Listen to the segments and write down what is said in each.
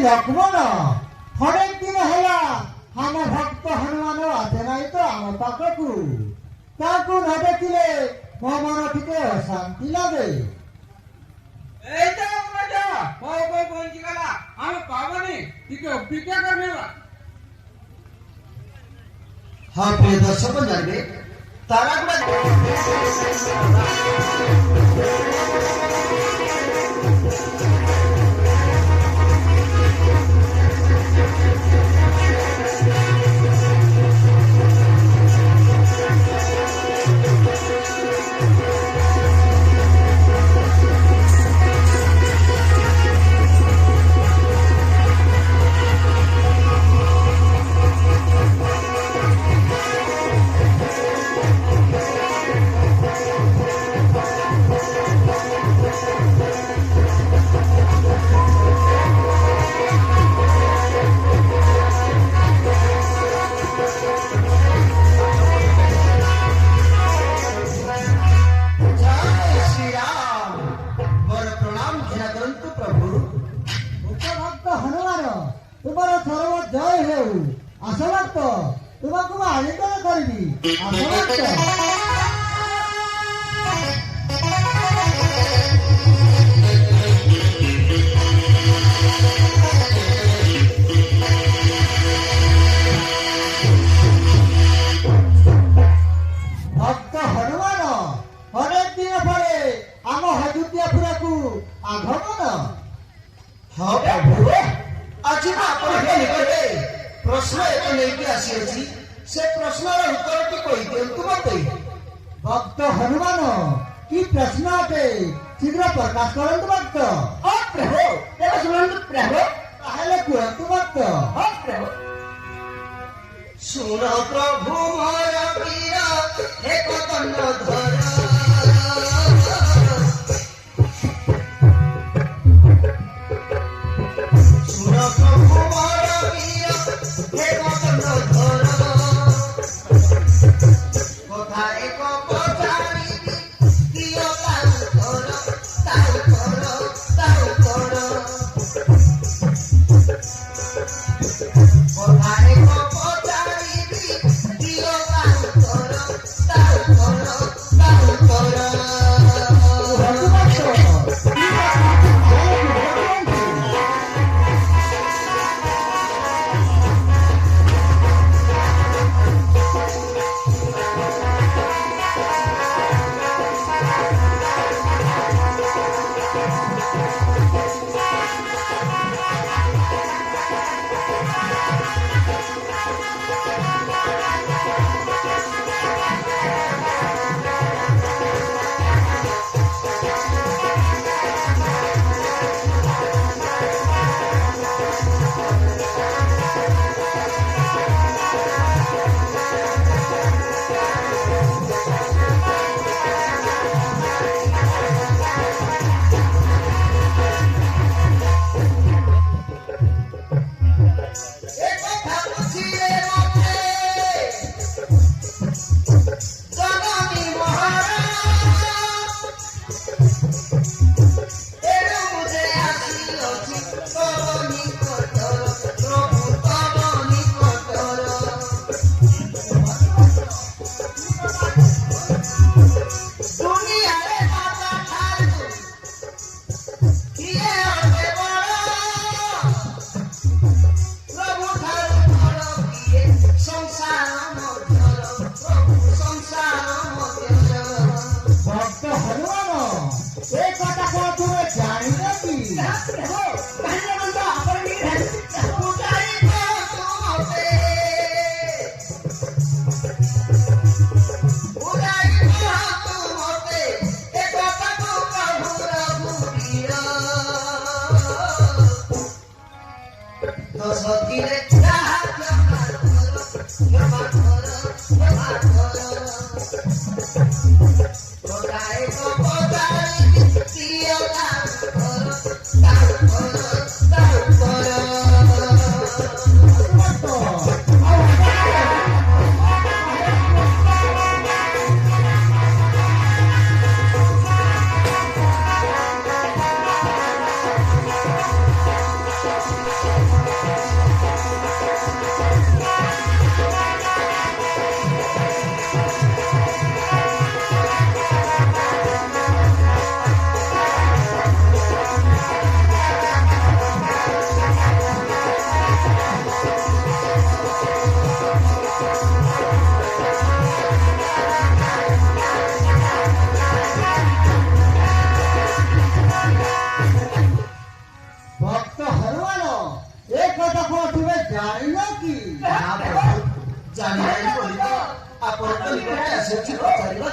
লক্ষ্মণ অনেক দিন হেলা ଆମ ଭକ୍ତ ହନୁମାନ ଆସେ ନାହିଁ ତ ଆମ ପାଖକୁ। ତାଙ୍କୁ ନ ଦେଖିଲେ ମୋ ମନ ଟିକେ ଅଶାନ୍ତି ଲାଗେ। এইটা রাজা কই কই পৌঁছি গেলা আমি পাবনি ଟିକେ ଅପେକ୍ଷା କରିନେବା। ହଁ ପ୍ରିୟ ଦର୍ଶକ ଜାଣିବେ ତାରାଗୁଡ଼ା ତୁମର ସର୍ବ ଜୟ ହେଉ। ଆସ ଭକ୍ତ ତୁମକୁ ମୁଁ ଆଲିଙ୍ଗନ କରିବି। ଆସ ଭକ୍ତ ଭକ୍ତ ହନୁମାନ ଅନେକ ଦିନ ପରେ ଆମ ହଜୁତିଆପୁରକୁ ଆଗମନ। ହଁ ପ୍ରଭୁ ଆଜି ମୁଁ ଆପଣଙ୍କ ନିକଟରେ ପ୍ରଶ୍ନ ଏକ ନେଇକି ଆସିଅଛି। ସେ ପ୍ରଶ୍ନର ଉତ୍ତରଟି କହିଦିଅନ୍ତୁ ମୋତେ। ଭକ୍ତ ହନୁମାନ କି ପ୍ରଶ୍ନ ଅଟେ ଶୀଘ୍ର ପ୍ରକାଶ କରନ୍ତୁ ଭକ୍ତ। ହଁ ପ୍ରଭୁ ତେବେ ଶୁଣନ୍ତୁ ପ୍ରଭୁ। ତାହେଲେ କୁହନ୍ତୁ ଭକ୍ତ। ହଁ ପ୍ରଭୁ ଶୁଣ ପ୍ରଭୁ ମୋର ପ୍ରିୟ ଏକ ଦଣ୍ଡ ଧର। ଶୁଣ ପ୍ରଭୁ ମୋର ପ୍ରିୟ ଏକ ଦଣ୍ଡ ଧର। କଥା ଏକ ପଚାରିବି ଦିଅ ତାଉ କର ତାଉ କର ତାଉ କର। କଥା ଏକ ପଚାରିବି ଦିଅ ତାଉ କର ତାଉ କର ତାଉ କର।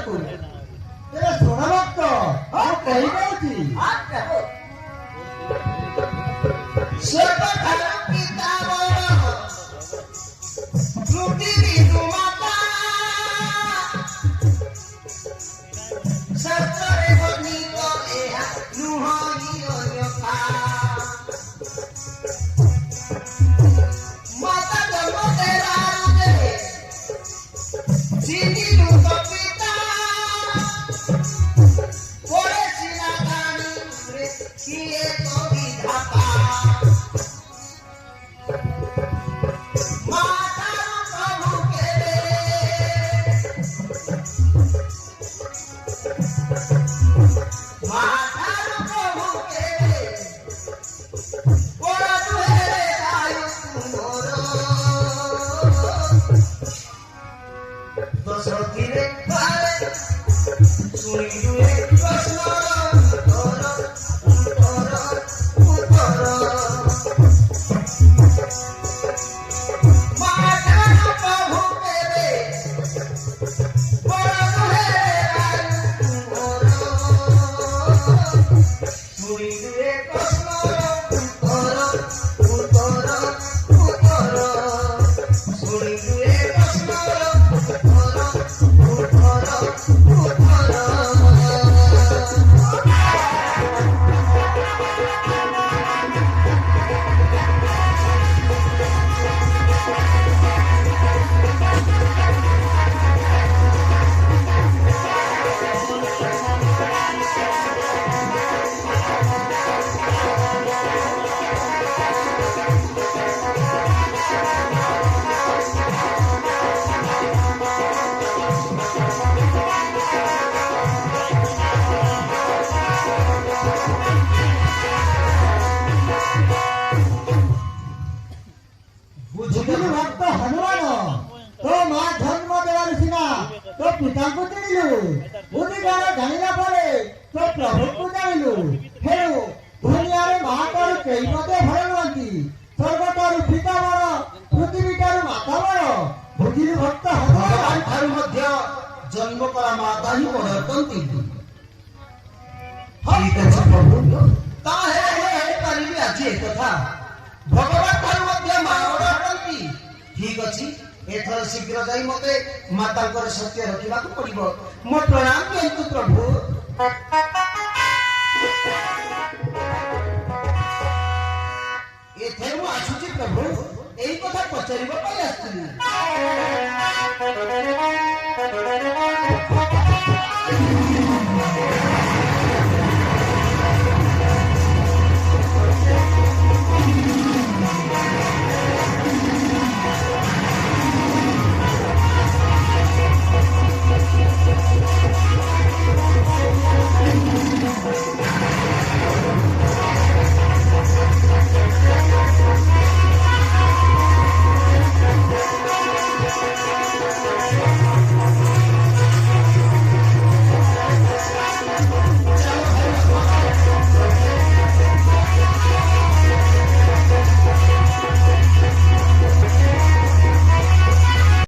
ତାକୁ ତେବେ ଶୁଣ ଭକ୍ତ ମୁଁ କହିଦେଉଛି ସ୍ୱର୍ଗଠାରୁ ପିତା ମୋର ପୃଥିବୀରୁ ମାତା ଶାସ୍ତ୍ରରେ ବର୍ଣ୍ଣିତ ଏହା ନୁହଁ ଅନ୍ୟଥା ମାତା ଜନ୍ମ ଦେବାରୁ ଦେବେ ଚିହ୍ନିଲୁ ତ ପିତା ପରେ ସିନା ଜାଣିଲେ କିଏ ତ ବିଧାତା ମାତାର ପ୍ରଭୁ କେବେ ମାତାର ପ୍ରଭୁ କେବେ ବଡ଼ ଦୁହେରେ ଆୟୁ ତୁମର ଦଶଥିରେ ପାରେ ଶୁଣିଲୁ ଏ ପ୍ରଶ୍ନର ଉତ୍ତର ମାତାର ପ୍ରଭୁ କେବେ ବଡ଼ ଦୁହେରେ ଆୟୁ ତୁମର ଶୁଣିଲୁ ଏ ପ୍ରଶ୍ନର ଉତ୍ତର ଶୁଣିଲୁ ଏ ପ୍ରଶ୍ନର ଉତ୍ତର ବୁଝିଲୁ ଭକ୍ତ ହନୁମାନ ତୋ ମା ଜନ୍ମ ଦେବାରୁ ସିନା ତୋ ପିତାଙ୍କୁ ଚିହ୍ନିଲୁ ବୁଦ୍ଧିଜ୍ଞାନ ଜାଣିଲା ପରେ ତୋ ପ୍ରଭୁଙ୍କୁ ଜାଣିଲୁ ହେଣୁ ଦୁନିଆରେ ମାତାରୁ କେହି ମଧ୍ୟ ଭଲ ନୁହନ୍ତି ସ୍ୱର୍ଗଠାରୁ ପିତା ବଡ଼ ପୃଥିବୀଠାରୁ ମାତା ବଡ଼ ବୁଝିଲୁ ଭକ୍ତ ହନୁମାନ ଭଗବାନ ଠାରୁ ମଧ୍ୟ ଜନ୍ମ କରା ମାତା ହିଁ ବଡ଼ ଅଟନ୍ତି ଠିକ ଅଛି ପ୍ରଭୁ ତାହେଲେ ହେଇପାରିବି ଆଜି ଏ କଥା ଭଗବାନ ଠାରୁ ମଧ୍ୟ ମା ବଡ଼ ଅଟନ୍ତି ଠିକ ଅଛି ଏଥର ଶୀଘ୍ର ଯାଇ ମତେ ମାତାଙ୍କର ସତ୍ୟ ରଖିବାକୁ ପଡିବ ମୋ ପ୍ରଣାମ ଦିଅନ୍ତୁ ପ୍ରଭୁ ଏଥର ମୁଁ ଆସୁଛି ପ୍ରଭୁ ଏଇ କଥା ପଚାରିବା ପାଇଁ ଆସିଥିଲି